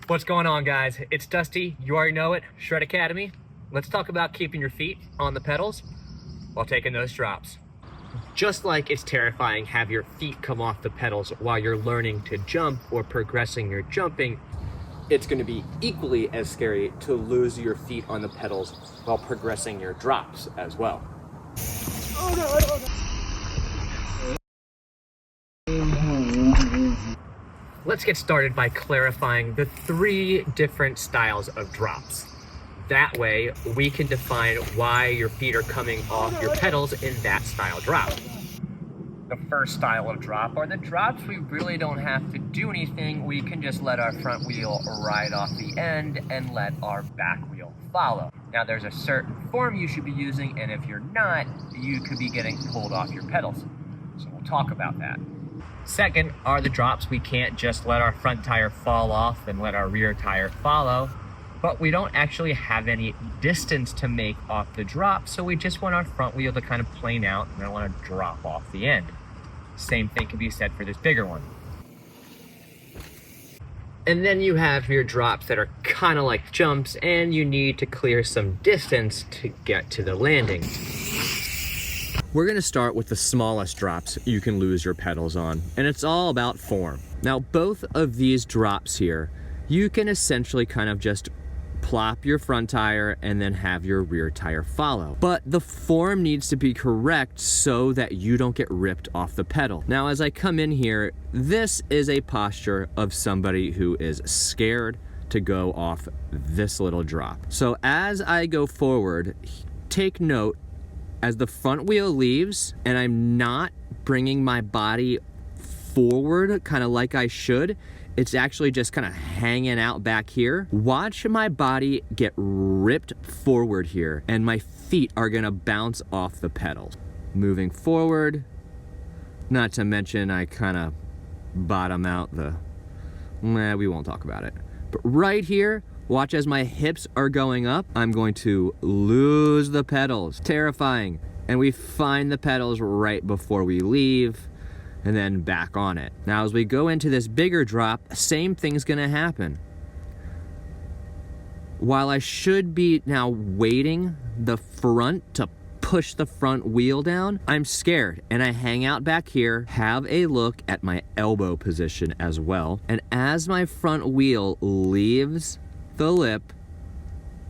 What's going on, guys? It's Dusty. You already know it, Shred Academy. Let's talk about keeping your feet on the pedals while taking those drops. Just like it's terrifying have your feet come off the pedals while you're learning to jump or progressing your jumping, it's going to be equally as scary to lose your feet on the pedals while progressing your drops as well. Oh no, Let's get started by clarifying the 3 different styles of drops. That way, we can define why your feet are coming off your pedals in that style drop. The first style of drop are the drops we really don't have to do anything. We can just let our front wheel ride off the end and let our back wheel follow. Now, there's a certain form you should be using, and if you're not, you could be getting pulled off your pedals. So we'll talk about that. Second are the drops we can't just let our front tire fall off and let our rear tire follow, but we don't actually have any distance to make off the drop, so we just want our front wheel to kind of plane out and then want to drop off the end. Same thing can be said for this bigger one. And then you have your drops that are kind of like jumps and you need to clear some distance to get to the landing. We're gonna start with the smallest drops you can lose your pedals on, and it's all about form. Now, both of these drops here, you can essentially kind of just plop your front tire and then have your rear tire follow. But the form needs to be correct so that you don't get ripped off the pedal. Now, as I come in here, this is a posture of somebody who is scared to go off this little drop. So as I go forward, take note, as the front wheel leaves and I'm not bringing my body forward kind of like I should, it's actually just kind of hanging out back here. Watch my body get ripped forward here and my feet are gonna bounce off the pedals. Moving forward, not to mention I kind of bottom out the, we won't talk about it. But right here, watch as my hips are going up, I'm going to lose the pedals. Terrifying. And we find the pedals right before we leave and then back on it. Now, as we go into this bigger drop, same thing's gonna happen. While I should be now weighting the front to push the front wheel down, I'm scared and I hang out back here, have a look at my elbow position as well. And as my front wheel leaves the lip,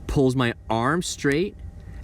pulls my arm straight,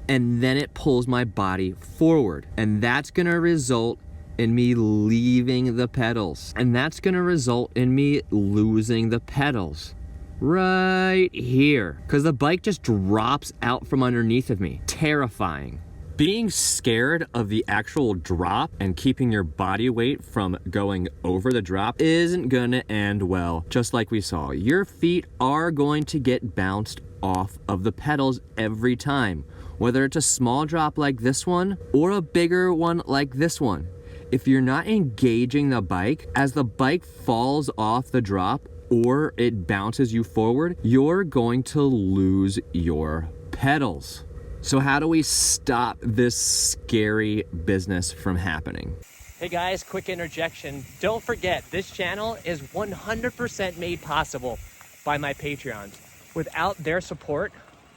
and then it pulls my body forward. And that's gonna result in me leaving the pedals. And that's gonna result in me losing the pedals right here. Because the bike just drops out from underneath of me. Terrifying. Being scared of the actual drop and keeping your body weight from going over the drop isn't gonna end well. Just like we saw, your feet are going to get bounced off of the pedals every time. Whether it's a small drop like this one or a bigger one like this one. If you're not engaging the bike, as the bike falls off the drop or it bounces you forward, you're going to lose your pedals. So how do we stop this scary business from happening? Hey guys, quick interjection. Don't forget, this channel is 100% made possible by my Patreons. Without their support,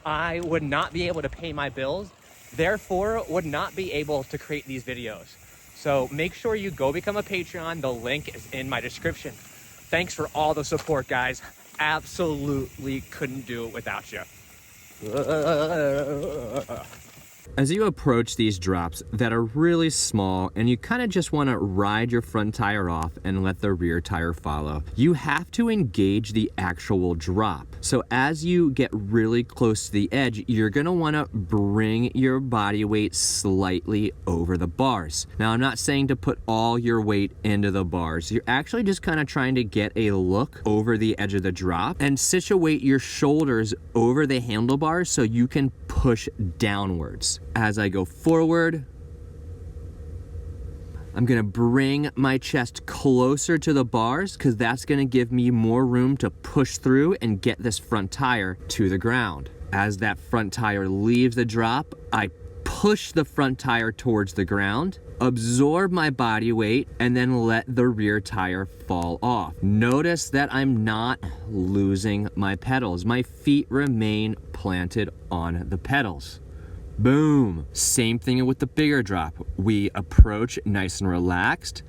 I would not be able to pay my bills, therefore would not be able to create these videos. So make sure you go become a Patreon. The link is in my description. Thanks for all the support, guys. Absolutely couldn't do it without you. As you approach these drops that are really small and you kind of just want to ride your front tire off and let the rear tire follow, you have to engage the actual drop. So as you get really close to the edge, you're going to want to bring your body weight slightly over the bars. Now, I'm not saying to put all your weight into the bars. You're actually just kind of trying to get a look over the edge of the drop and situate your shoulders over the handlebars so you can push downwards. As I go forward, I'm gonna bring my chest closer to the bars because that's gonna give me more room to push through and get this front tire to the ground. As that front tire leaves the drop, I push the front tire towards the ground, absorb my body weight, and then let the rear tire fall off. Notice that I'm not losing my pedals. My feet remain planted on the pedals. Boom. Same thing with the bigger drop. We approach nice and relaxed.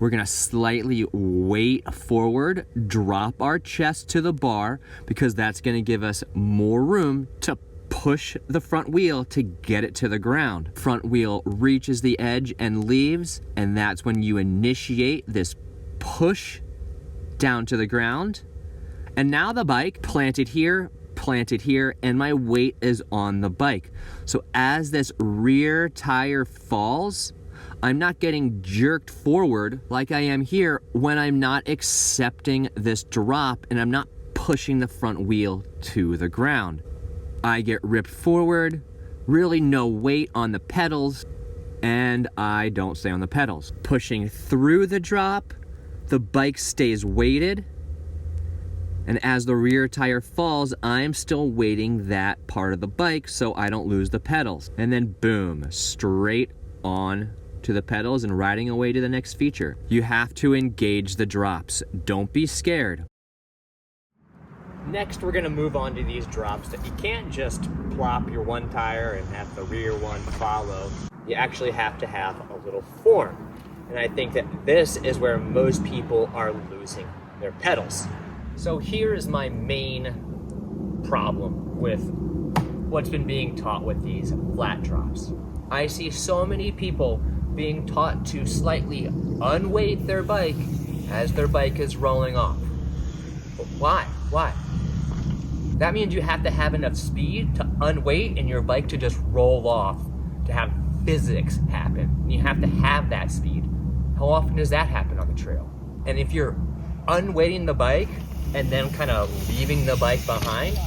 We're gonna slightly weight forward, drop our chest to the bar because that's gonna give us more room to push the front wheel to get it to the ground. Front wheel reaches the edge and leaves, and that's when you initiate this push down to the ground. And now the bike planted here, and my weight is on the bike. So as this rear tire falls, I'm not getting jerked forward like I am here when I'm not accepting this drop and I'm not pushing the front wheel to the ground. I get ripped forward, really no weight on the pedals, and I don't stay on the pedals. Pushing through the drop, the bike stays weighted, and as the rear tire falls, I'm still weighting that part of the bike so I don't lose the pedals. And then boom, straight on to the pedals and riding away to the next feature. You have to engage the drops. Don't be scared. Next, we're gonna move on to these drops that you can't just plop your one tire and have the rear one follow. You actually have to have a little form. And I think that this is where most people are losing their pedals. So here's my main problem with what's been being taught with these flat drops. I see so many people being taught to slightly unweight their bike as their bike is rolling off. But why? Why? That means you have to have enough speed to unweight and your bike to just roll off, to have physics happen. You have to have that speed. How often does that happen on the trail? And if you're unweighting the bike and then kind of leaving the bike behind,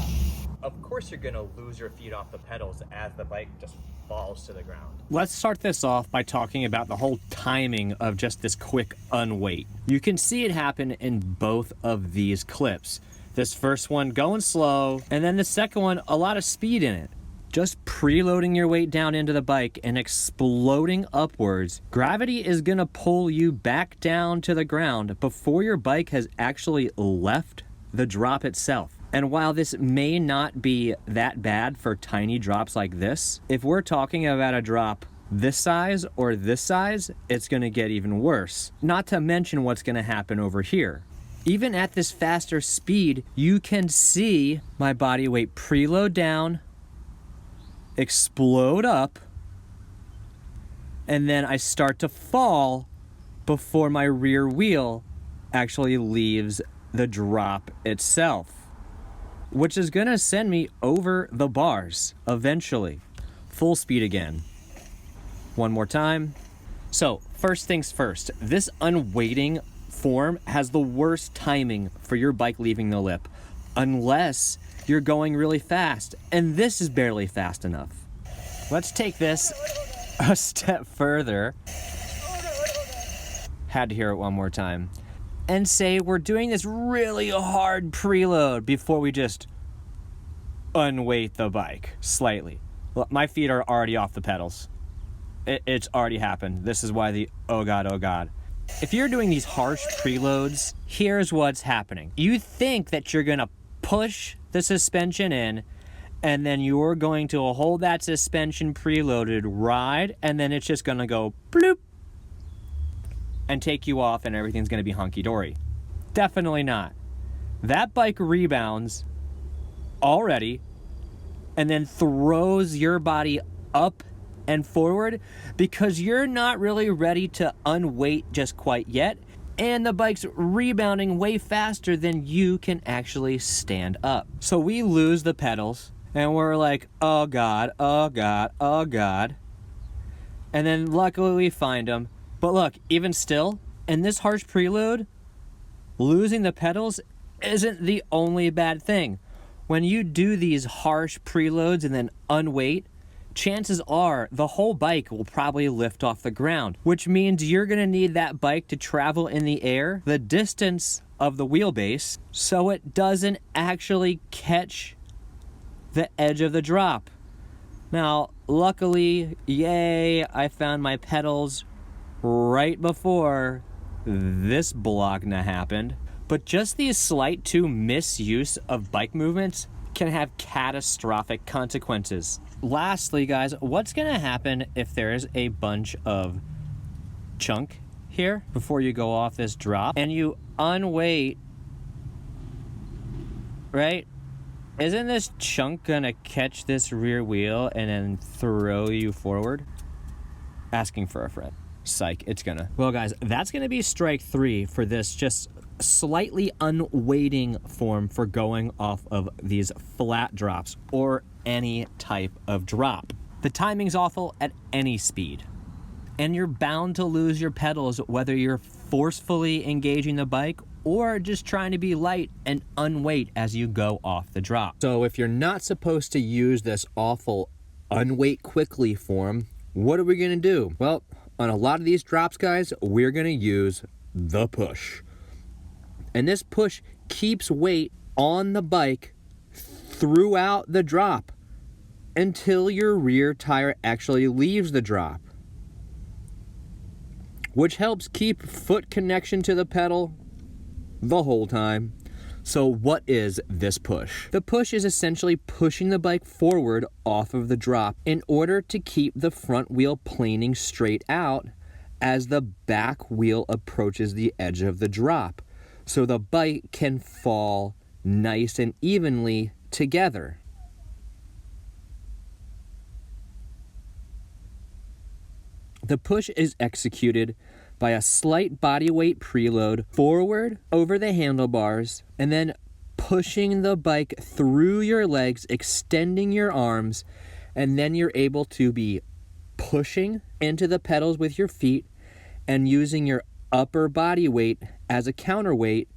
of course you're gonna lose your feet off the pedals as the bike just falls to the ground. Let's start this off by talking about the whole timing of just this quick unweight. You can see it happen in both of these clips. This first one going slow, and then the second one, a lot of speed in it. Just preloading your weight down into the bike and exploding upwards, gravity is gonna pull you back down to the ground before your bike has actually left the drop itself. And while this may not be that bad for tiny drops like this, if we're talking about a drop this size or this size, it's gonna get even worse. Not to mention what's gonna happen over here. Even at this faster speed, you can see my body weight preload down, explode up, and then I start to fall before my rear wheel actually leaves the drop itself, which is gonna send me over the bars eventually. Full speed again. One more time. So first things first, this unweighting form has the worst timing for your bike leaving the lip, unless you're going really fast, and this is barely fast enough. Let's take this a step further. Had to hear it one more time. And say we're doing this really hard preload before we just unweight the bike slightly. Look, my feet are already off the pedals. It's already happened. This is why the oh god, oh god. If you're doing these harsh preloads, here's what's happening. You think that you're gonna push the suspension in, and then you're going to hold that suspension preloaded ride, and then it's just gonna go bloop and take you off and everything's gonna be hunky-dory. Definitely not. That bike rebounds already and then throws your body up and forward because you're not really ready to unweight just quite yet, and the bike's rebounding way faster than you can actually stand up. So we lose the pedals and we're like, oh god, oh god, oh god. And then luckily we find them. But look, even still, in this harsh preload, losing the pedals isn't the only bad thing. When you do these harsh preloads and then unweight, chances are the whole bike will probably lift off the ground, which means you're gonna need that bike to travel in the air the distance of the wheelbase so it doesn't actually catch the edge of the drop. Now, luckily, yay, I found my pedals right before this blogna happened. But just the slight misuse of bike movements can have catastrophic consequences. Lastly, guys, what's gonna happen if there's a bunch of chunk here before you go off this drop and you unweight, right? Isn't this chunk gonna catch this rear wheel and then throw you forward? Asking for a friend. Psych, it's gonna. Well, guys, that's gonna be strike 3 for this just slightly unweighting form for going off of these flat drops or any type of drop. The timing's awful at any speed, and you're bound to lose your pedals whether you're forcefully engaging the bike or just trying to be light and unweight as you go off the drop. So if you're not supposed to use this awful unweight quickly form, what are we gonna do? Well, on a lot of these drops, guys, we're gonna use the push. And this push keeps weight on the bike throughout the drop until your rear tire actually leaves the drop, which helps keep foot connection to the pedal the whole time. So what is this push? The push is essentially pushing the bike forward off of the drop in order to keep the front wheel planing straight out as the back wheel approaches the edge of the drop, so the bike can fall nice and evenly together. The push is executed by a slight body weight preload forward over the handlebars and then pushing the bike through your legs, extending your arms, and then you're able to be pushing into the pedals with your feet and using your upper body weight as a counterweight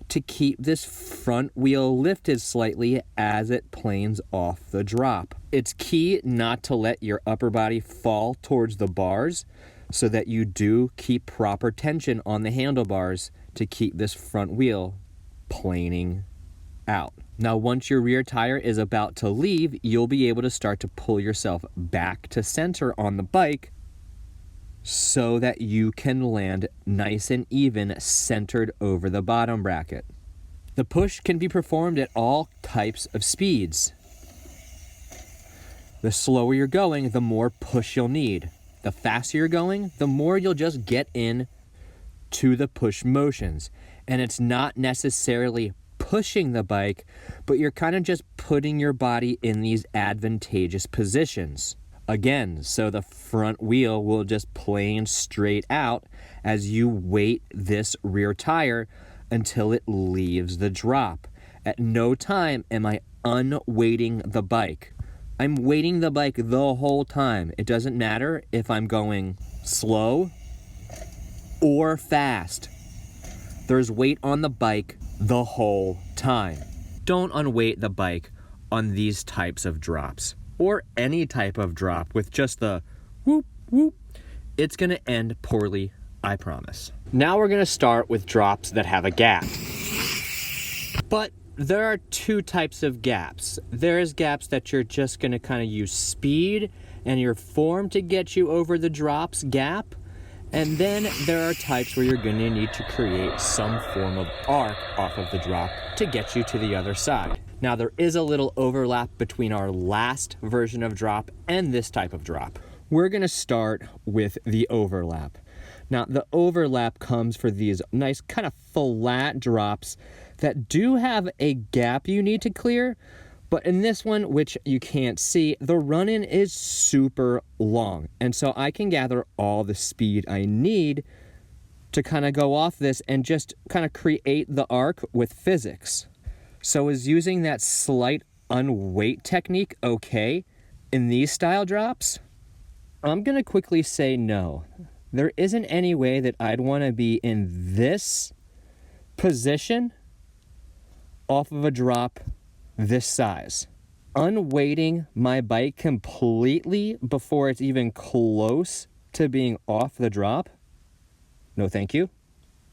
to keep this front wheel lifted slightly as it planes off the drop. It's key not to let your upper body fall towards the bars so that you do keep proper tension on the handlebars to keep this front wheel planing out. Now, once your rear tire is about to leave, you'll be able to start to pull yourself back to center on the bike so that you can land nice and even centered over the bottom bracket. The push can be performed at all types of speeds. The slower you're going, the more push you'll need. The faster you're going, the more you'll just get in to the push motions. And it's not necessarily pushing the bike, but you're kind of just putting your body in these advantageous positions. Again, so the front wheel will just plane straight out as you weight this rear tire until it leaves the drop. At no time am I unweighting the bike. I'm weighting the bike the whole time. It doesn't matter if I'm going slow or fast. There's weight on the bike the whole time. Don't unweight the bike on these types of drops or any type of drop with just the whoop, whoop. It's gonna end poorly, I promise. Now we're gonna start with drops that have a gap. But there are two types of gaps. There's gaps that you're just gonna kind of use speed and your form to get you over the drops gap. And then there are types where you're gonna need to create some form of arc off of the drop to get you to the other side. Now there is a little overlap between our last version of drop and this type of drop. We're gonna start with the overlap. Now the overlap comes for these nice kind of flat drops that do have a gap you need to clear, but in this one, which you can't see, the run-in is super long. And so I can gather all the speed I need to kind of go off this and just kind of create the arc with physics. So is using that slight unweight technique okay in these style drops? I'm gonna quickly say no. There isn't any way that I'd wanna be in this position off of a drop this size. Unweighting my bike completely before it's even close to being off the drop? No, thank you.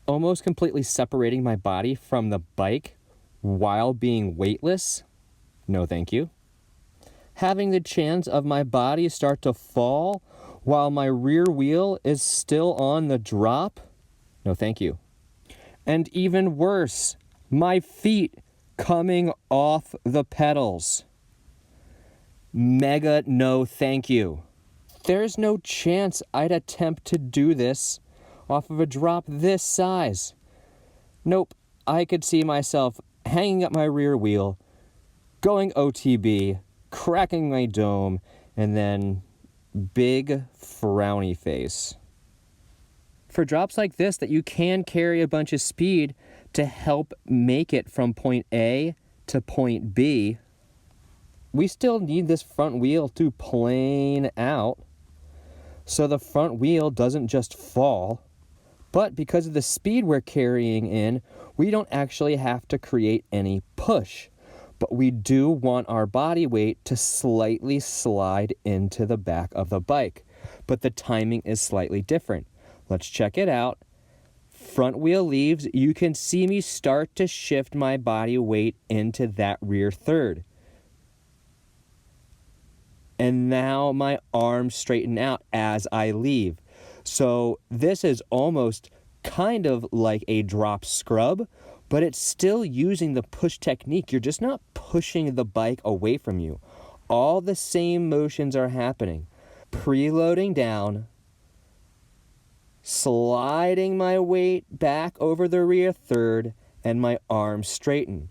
Almost completely separating my body from the bike while being weightless? No, thank you. having the chance of my body start to fall while my rear wheel is still on the drop? No, thank you. And even worse, my feet coming off the pedals. Mega no thank you. There's no chance I'd attempt to do this off of a drop this size. Nope, I could see myself hanging up my rear wheel, going OTB, cracking my dome, and then big frowny face. For drops like this that you can carry a bunch of speed to help make it from point A to point B, we still need this front wheel to plane out so the front wheel doesn't just fall. But because of the speed we're carrying in, we don't actually have to create any push. But we do want our body weight to slightly slide into the back of the bike. But the timing is slightly different. Let's check it out. Front wheel leaves, you can see me start to shift my body weight into that rear third. And now my arms straighten out as I leave. So this is almost kind of like a drop scrub, but it's still using the push technique. You're just not pushing the bike away from you. All the same motions are happening. Preloading down, sliding my weight back over the rear third, and my arms straighten.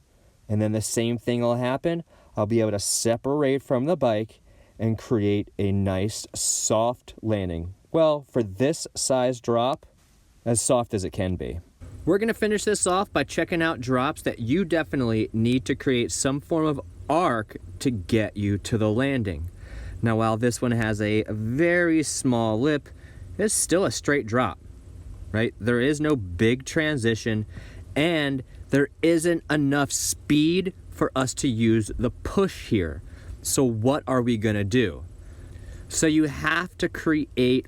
And then the same thing will happen. I'll be able to separate from the bike and create a nice soft landing. Well, for this size drop, as soft as it can be. We're gonna finish this off by checking out drops that you definitely need to create some form of arc to get you to the landing. Now, while this one has a very small lip, it's still a straight drop, right? There is no big transition, and there isn't enough speed for us to use the push here. So what are we gonna do? So you have to create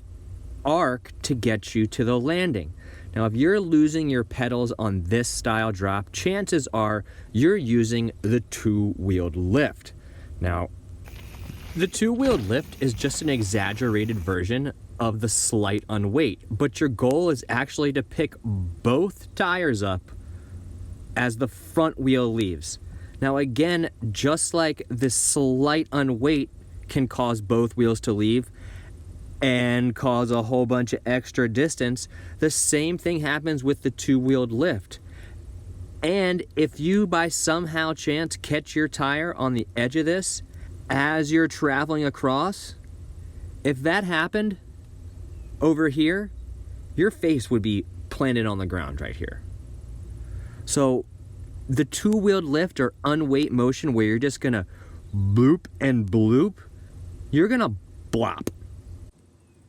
arc to get you to the landing. Now, if you're losing your pedals on this style drop, chances are you're using the two-wheeled lift. Now, the two-wheeled lift is just an exaggerated version of the slight unweight, but your goal is actually to pick both tires up as the front wheel leaves. Now again, just like the slight unweight can cause both wheels to leave and cause a whole bunch of extra distance, the same thing happens with the two-wheeled lift. And if you by somehow chance catch your tire on the edge of this as you're traveling across, if that happened over here, your face would be planted on the ground right here. So the two-wheeled lift or unweight motion where you're just gonna boop and bloop, you're gonna blop.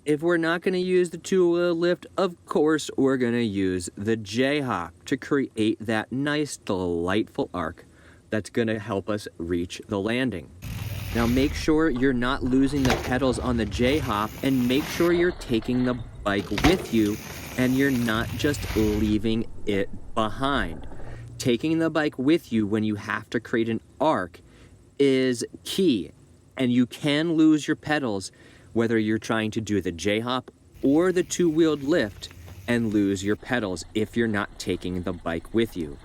If we're not gonna use the two-wheeled lift, of course we're gonna use the J-hop to create that nice, delightful arc that's gonna help us reach the landing. Now make sure you're not losing the pedals on the J-hop, and make sure you're taking the bike with you and you're not just leaving it behind. Taking the bike with you when you have to create an arc is key, and you can lose your pedals whether you're trying to do the J-hop or the two-wheeled lift and lose your pedals if you're not taking the bike with you.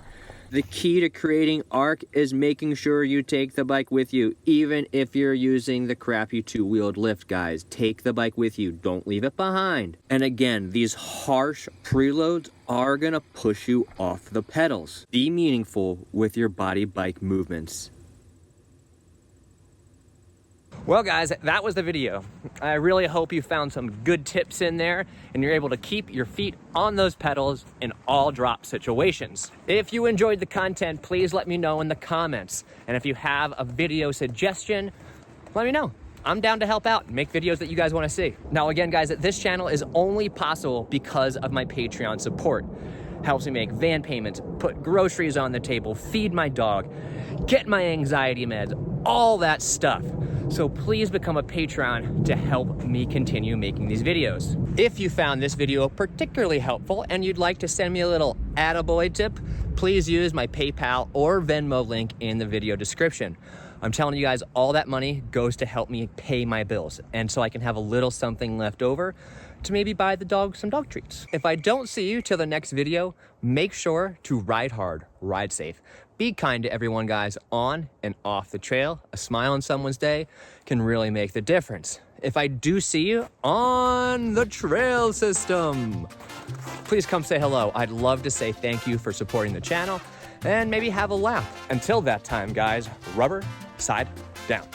The key to creating arc is making sure you take the bike with you, even if you're using the crappy two-wheeled lift, guys. Take the bike with you, don't leave it behind. And again, these harsh preloads are gonna push you off the pedals. Be meaningful with your body bike movements. Well guys, that was the video. I really hope you found some good tips in there and you're able to keep your feet on those pedals in all drop situations. If you enjoyed the content, please let me know in the comments. And if you have a video suggestion, let me know. I'm down to help out and make videos that you guys want to see. Now again guys, this channel is only possible because of my Patreon support. Helps me make van payments, put groceries on the table, feed my dog, get my anxiety meds, all that stuff. So please become a Patreon to help me continue making these videos. If you found this video particularly helpful and you'd like to send me a little attaboy tip, please use my PayPal or Venmo link in the video description. I'm telling you guys, all that money goes to help me pay my bills. And so I can have a little something left over to maybe buy the dog some dog treats. If I don't see you till the next video, make sure to ride hard, ride safe. Be kind to everyone, guys, on and off the trail. A smile on someone's day can really make the difference. If I do see you on the trail system, please come say hello. I'd love to say thank you for supporting the channel and maybe have a laugh. Until that time, guys, rubber side down.